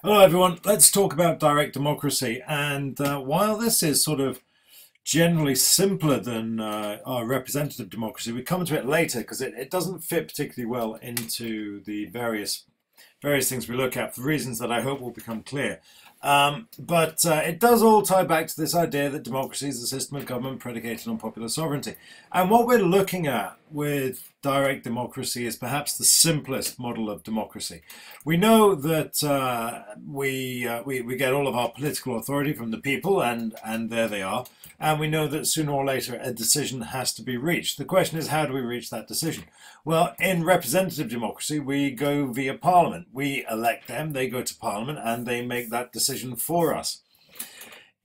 Hello, everyone. Let's talk about direct democracy. And while this is sort of generally simpler than our representative democracy, we come to it later because it doesn't fit particularly well into the various things we look at for reasons that I hope will become clear. But it does all tie back to this idea that democracy is a system of government predicated on popular sovereignty. And what we're looking at with direct democracy is perhaps the simplest model of democracy. We know that we get all of our political authority from the people, and there they are. And we know that sooner or later a decision has to be reached. The question is, how do we reach that decision? Well, in representative democracy, we go via Parliament. We elect them, they go to Parliament, and they make that decision for us.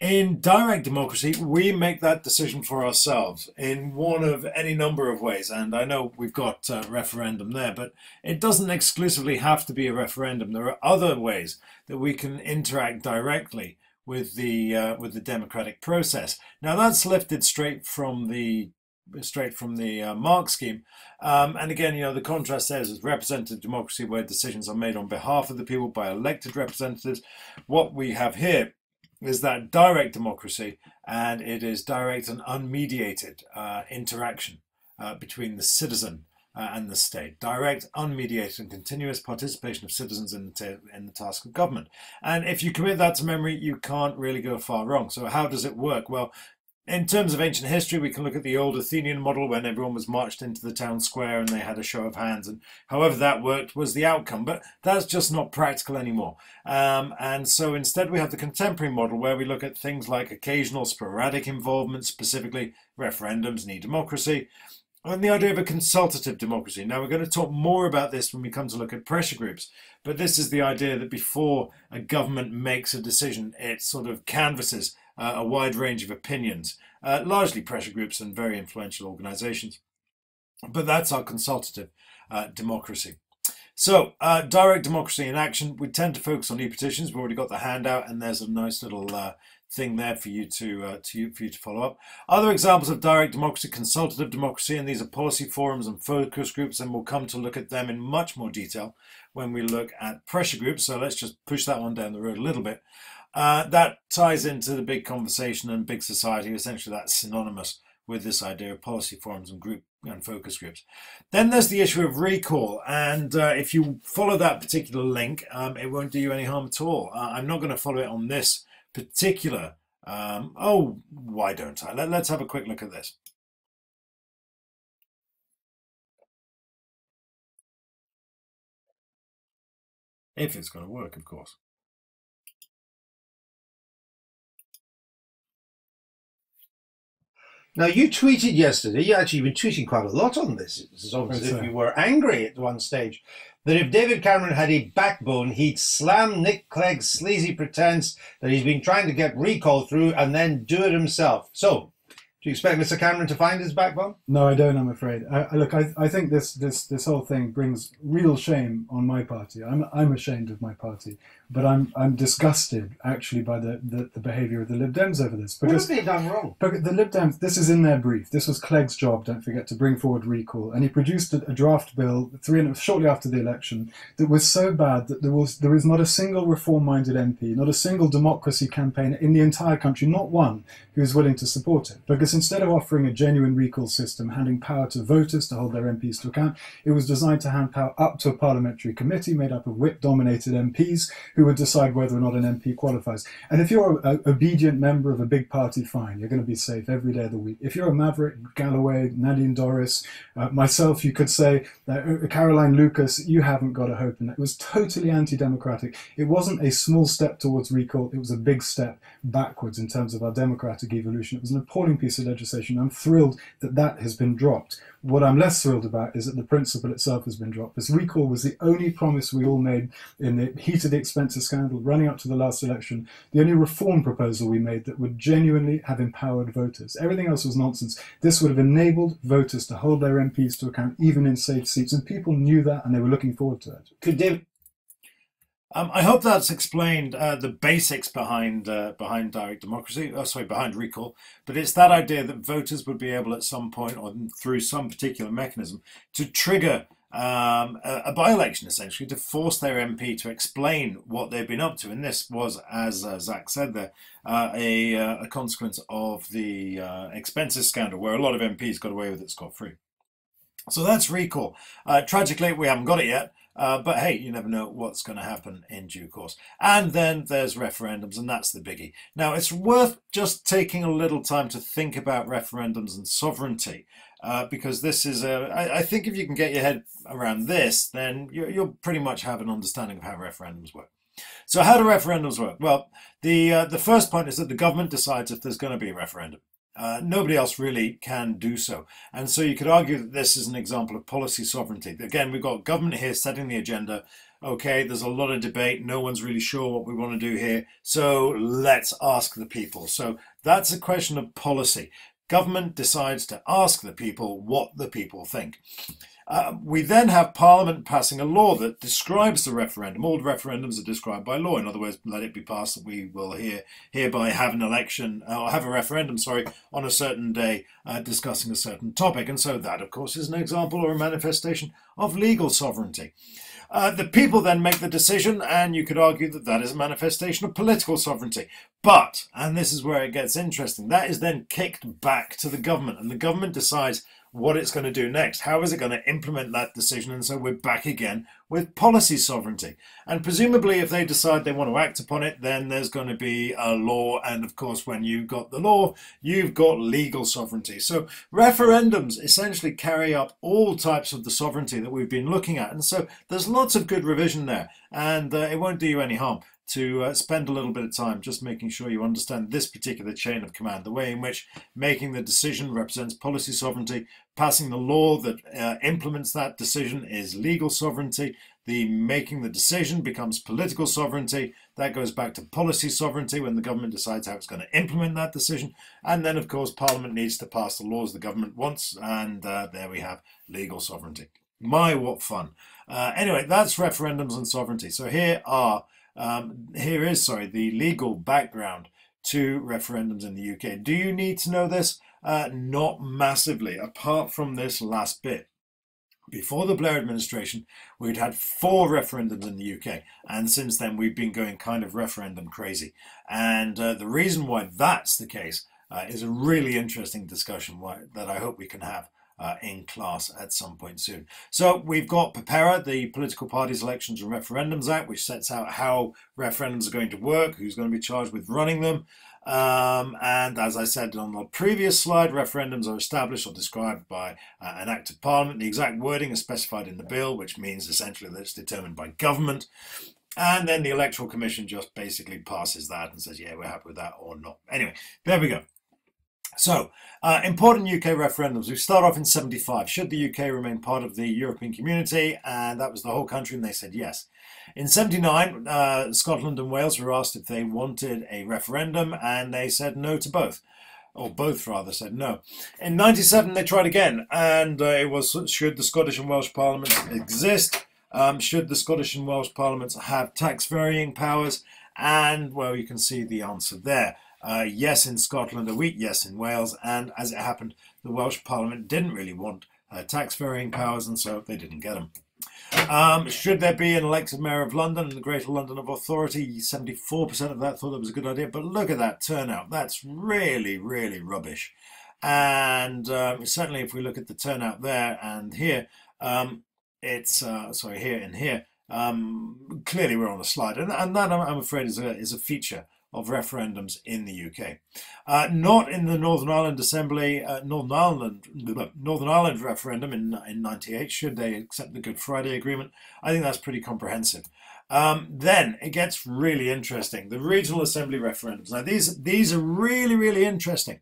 In direct democracy, we make that decision for ourselves in one of any number of ways. And I know we've got a referendum there, but it doesn't exclusively have to be a referendum. There are other ways that we can interact directly with the democratic process. Now that's lifted straight from the Marx scheme, and again, the contrast there is representative democracy, where decisions are made on behalf of the people by elected representatives. What we have here is that direct democracy, and it is direct and unmediated interaction between the citizen and the state. Direct, unmediated, and continuous participation of citizens in the task of government. And if you commit that to memory, you can't really go far wrong. So how does it work? Well, in terms of ancient history, we can look at the old Athenian model when everyone was marched into the town square and they had a show of hands, and however that worked was the outcome. But that's just not practical anymore. And so instead we have the contemporary model where we look at things like occasional sporadic involvement, specifically referendums and e-democracy, and the idea of a consultative democracy. Now, we're going to talk more about this when we come to look at pressure groups, but this is the idea that before a government makes a decision, it sort of canvasses a wide range of opinions, largely pressure groups and very influential organizations. But that's our consultative democracy. So, direct democracy in action, we tend to focus on e-petitions. We've already got the handout, and there's a nice little thing there for you to follow up. Other examples of direct democracy, consultative democracy, and these are policy forums and focus groups, and we'll come to look at them in much more detail when we look at pressure groups. So let's just push that one down the road a little bit. That ties into the big conversation and big society. Essentially, that's synonymous with this idea of policy forums and group and focus groups. Then there's the issue of recall, and if you follow that particular link, it won't do you any harm at all. I'm not going to follow it on this particular. Oh, why don't I? Let's have a quick look at this. If it's going to work, of course. Now, you tweeted yesterday, you actually been tweeting quite a lot on this. It's almost as if you were angry at one stage, that if David Cameron had a backbone, he'd slam Nick Clegg's sleazy pretense that he's been trying to get recall through and then do it himself. So, do you expect Mr. Cameron to find his backbone? No, I don't, I'm afraid. Look, I think this whole thing brings real shame on my party. I'm ashamed of my party, but I'm disgusted actually by the behaviour of the Lib Dems over this. Because, what have they done wrong? But the Lib Dems, this is in their brief. This was Clegg's job, don't forget, to bring forward recall, and he produced a draft bill shortly after the election that was so bad that there is not a single reform-minded MP, not a single democracy campaigner in the entire country, not one, who is willing to support it. Because instead of offering a genuine recall system, handing power to voters to hold their MPs to account, it was designed to hand power up to a parliamentary committee made up of whip-dominated MPs who would decide whether or not an MP qualifies. And if you're an obedient member of a big party, fine, you're going to be safe every day of the week. If you're a Maverick, Galloway, Nadine Dorris, myself, you could say, Caroline Lucas, you haven't got a hope in that. It was totally anti-democratic. It wasn't a small step towards recall, it was a big step backwards in terms of our democratic evolution. It was an appalling piece of legislation. I'm thrilled that that has been dropped. What I'm less thrilled about is that the principle itself has been dropped. This recall was the only promise we all made in the heat of the expensive scandal running up to the last election, the only reform proposal we made that would genuinely have empowered voters. Everything else was nonsense. This would have enabled voters to hold their MPs to account even in safe seats, and people knew that and they were looking forward to it. Could David... I hope that's explained the basics behind direct democracy, behind recall, but it's that idea that voters would be able at some point or through some particular mechanism to trigger a by-election, essentially, to force their MP to explain what they've been up to. And this was, as Zach said there, a consequence of the expenses scandal, where a lot of MPs got away with it scot-free. So that's recall. Tragically, we haven't got it yet. But hey, you never know what's going to happen in due course. And then there's referendums, and that's the biggie. Now, it's worth just taking a little time to think about referendums and sovereignty, because this is I think if you can get your head around this, then you'll pretty much have an understanding of how referendums work. So how do referendums work? Well, the first point is that the government decides if there's going to be a referendum. Nobody else really can do so. And so you could argue that this is an example of policy sovereignty. Again, we've got government here setting the agenda. Okay, there's a lot of debate. No one's really sure what we want to do here. So let's ask the people. So that's a question of policy. Government decides to ask the people what the people think. We then have Parliament passing a law that describes the referendum. All referendums are described by law. In other words, let it be passed that we will hereby have an election, or have a referendum, sorry, on a certain day discussing a certain topic. And so that, of course, is an example or a manifestation of legal sovereignty. The people then make the decision, and you could argue that that is a manifestation of political sovereignty. But, and this is where it gets interesting, that is then kicked back to the government, and the government decides what it's going to do next. How is it going to implement that decision? And so we're back again with policy sovereignty. And presumably if they decide they want to act upon it, then there's going to be a law. And of course, when you've got the law, you've got legal sovereignty. So referendums essentially carry up all types of the sovereignty that we've been looking at. And so there's lots of good revision there, and it won't do you any harm to spend a little bit of time just making sure you understand this particular chain of command, the way in which making the decision represents policy sovereignty, passing the law that implements that decision is legal sovereignty, the making the decision becomes political sovereignty, that goes back to policy sovereignty when the government decides how it's going to implement that decision, and then of course Parliament needs to pass the laws the government wants, and there we have legal sovereignty. My, what fun. Anyway, that's referendums and sovereignty. So here is the legal background to referendums in the UK. Do you need to know this? Not massively, apart from this last bit. Before the Blair administration, we'd had 4 referendums in the UK, and since then we've been going kind of referendum crazy. And the reason why that's the case is a really interesting discussion that I hope we can have in class at some point soon. So we've got PPERA, the Political Parties, Elections and Referendums Act, which sets out how referendums are going to work, who's going to be charged with running them. And as I said on the previous slide, referendums are established or described by an Act of Parliament. The exact wording is specified in the bill, which means essentially that it's determined by government. And then the Electoral Commission just basically passes that and says, yeah, we're happy with that or not. Anyway, there we go. So, important UK referendums. We start off in 75. Should the UK remain part of the European community? And that was the whole country, and they said yes. In 79, Scotland and Wales were asked if they wanted a referendum, and they said no to both. Or both, rather, said no. In 97, they tried again, and it was, should the Scottish and Welsh Parliaments exist? Should the Scottish and Welsh Parliaments have tax-varying powers? And, well, you can see the answer there. Yes in Scotland, a weak yes in Wales, and as it happened, the Welsh Parliament didn't really want tax-varying powers, and so they didn't get them. Should there be an elected mayor of London and the Greater London Authority? 74% of that thought it was a good idea, but look at that turnout. That's really, really rubbish. And certainly if we look at the turnout there and here, it's, sorry, here and here, clearly we're on the slide, and that I'm afraid is a feature of referendums in the UK. Not in the Northern Ireland Assembly, Northern Ireland referendum in 98, should they accept the Good Friday Agreement. I think that's pretty comprehensive. Then it gets really interesting. The regional assembly referendums. Now these are really, really interesting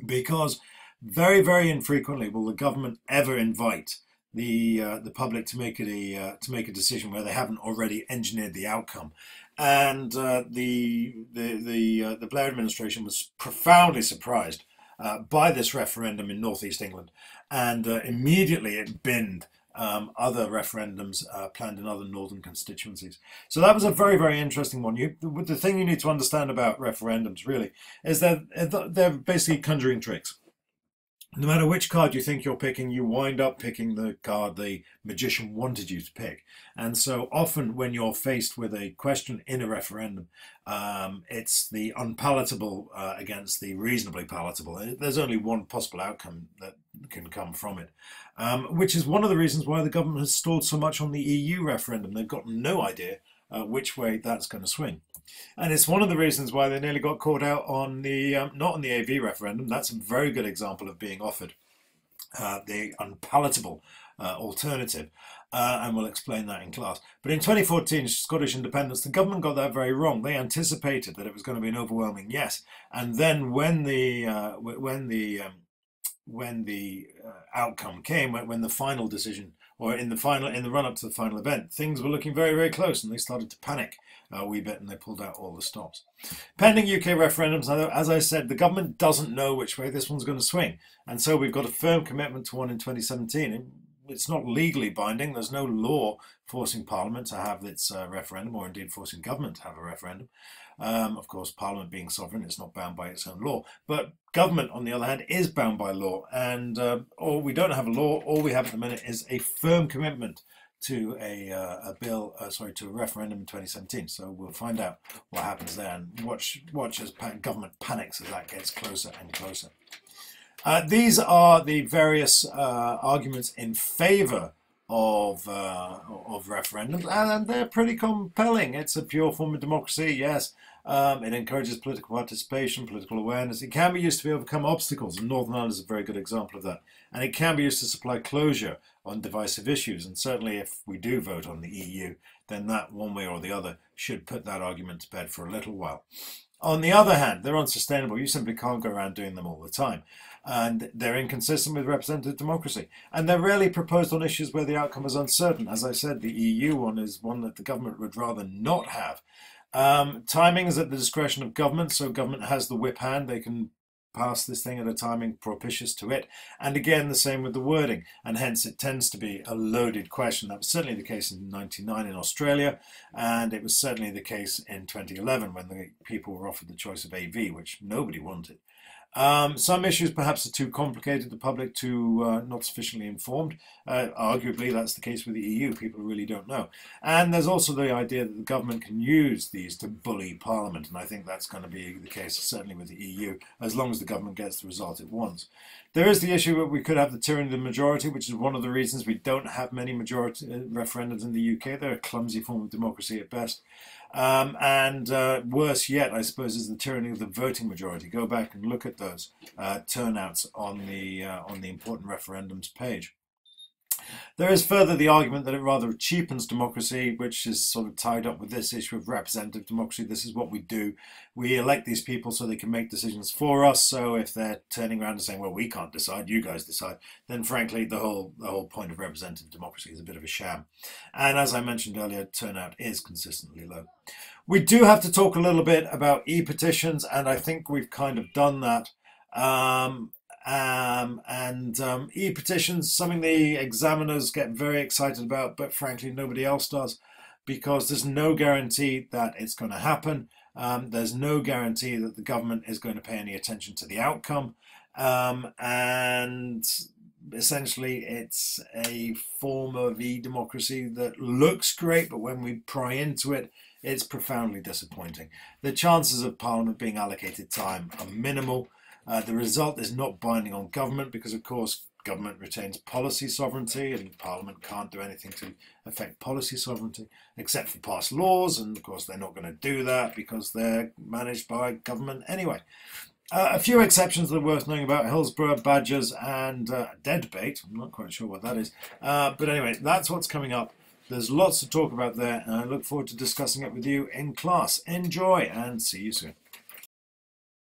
because very, very infrequently will the government ever invite the public to make a decision where they haven't already engineered the outcome. And the Blair administration was profoundly surprised by this referendum in North East England, and immediately it binned other referendums planned in other northern constituencies. So that was a very, very interesting one. The thing you need to understand about referendums really is that they're basically conjuring tricks. no matter which card you think you're picking, you wind up picking the card the magician wanted you to pick. And so often when you're faced with a question in a referendum, it's the unpalatable against the reasonably palatable. There's only one possible outcome that can come from it, which is one of the reasons why the government has stalled so much on the EU referendum. They've got no idea which way that's going to swing. And it's one of the reasons why they nearly got caught out on the, not on the AV referendum. That's a very good example of being offered the unpalatable alternative. And we'll explain that in class. But in 2014, Scottish independence, the government got that very wrong. They anticipated that it was going to be an overwhelming yes. And then when the outcome came, when the final decision, or in the run-up to the final event, things were looking very, very close, and they started to panic a wee bit, and they pulled out all the stops. Pending UK referendums, as I said, the government doesn't know which way this one's going to swing, and so we've got a firm commitment to one in 2017. It's not legally binding. There's no law forcing Parliament to have its referendum, or indeed forcing government to have a referendum. Of course, Parliament being sovereign, it's not bound by its own law. But government, on the other hand, is bound by law. And we don't have a law. All we have at the minute is a firm commitment to a referendum in 2017. So we'll find out what happens there, and watch as government panics as that gets closer and closer. These are the various arguments in favour of referendums, and they're pretty compelling. It's a pure form of democracy, yes. It encourages political participation, political awareness. It can be used to overcome obstacles, and Northern Ireland is a very good example of that. And it can be used to supply closure on divisive issues. And certainly if we do vote on the EU, then that, one way or the other, should put that argument to bed for a little while. On the other hand, they're unsustainable. You simply can't go around doing them all the time. And they're inconsistent with representative democracy. And they're rarely proposed on issues where the outcome is uncertain. As I said, the EU one is one that the government would rather not have. Timing is at the discretion of government, so government has the whip hand. They can pass this thing at a timing propitious to it. And again, the same with the wording, and hence it tends to be a loaded question. That was certainly the case in '99 in Australia, and it was certainly the case in 2011 when the people were offered the choice of AV, which nobody wanted. Some issues perhaps are too complicated, the public too not sufficiently informed. Arguably that's the case with the EU, people really don't know. And there's also the idea that the government can use these to bully Parliament, and I think that's going to be the case certainly with the EU, as long as the government gets the result it wants. There is the issue that we could have the tyranny of the majority, which is one of the reasons we don't have many majority referendums in the UK. They're a clumsy form of democracy at best. Worse yet, I suppose, is the tyranny of the voting majority. Go back and look at those turnouts on the important referendums page. There is further the argument that it rather cheapens democracy, which is sort of tied up with this issue of representative democracy. This is what we do. We elect these people so they can make decisions for us. So if they're turning around and saying, well, we can't decide, you guys decide, then frankly, the whole point of representative democracy is a bit of a sham. And as I mentioned earlier, turnout is consistently low. We do have to talk a little bit about e-petitions, and I think we've kind of done that. E-petitions, something the examiners get very excited about, but frankly nobody else does, because there's no guarantee that it's going to happen. There's no guarantee that the government is going to pay any attention to the outcome, and essentially it's a form of e-democracy that looks great, but when we pry into it, it's profoundly disappointing. The chances of Parliament being allocated time are minimal. The result is not binding on government because, of course, government retains policy sovereignty and Parliament can't do anything to affect policy sovereignty except for pass laws, and of course they're not going to do that because they're managed by government anyway. A few exceptions that are worth knowing about: Hillsborough, Badgers, and Deadbait. I'm not quite sure what that is. But anyway, that's what's coming up. There's lots to talk about there, and I look forward to discussing it with you in class. Enjoy, and see you soon.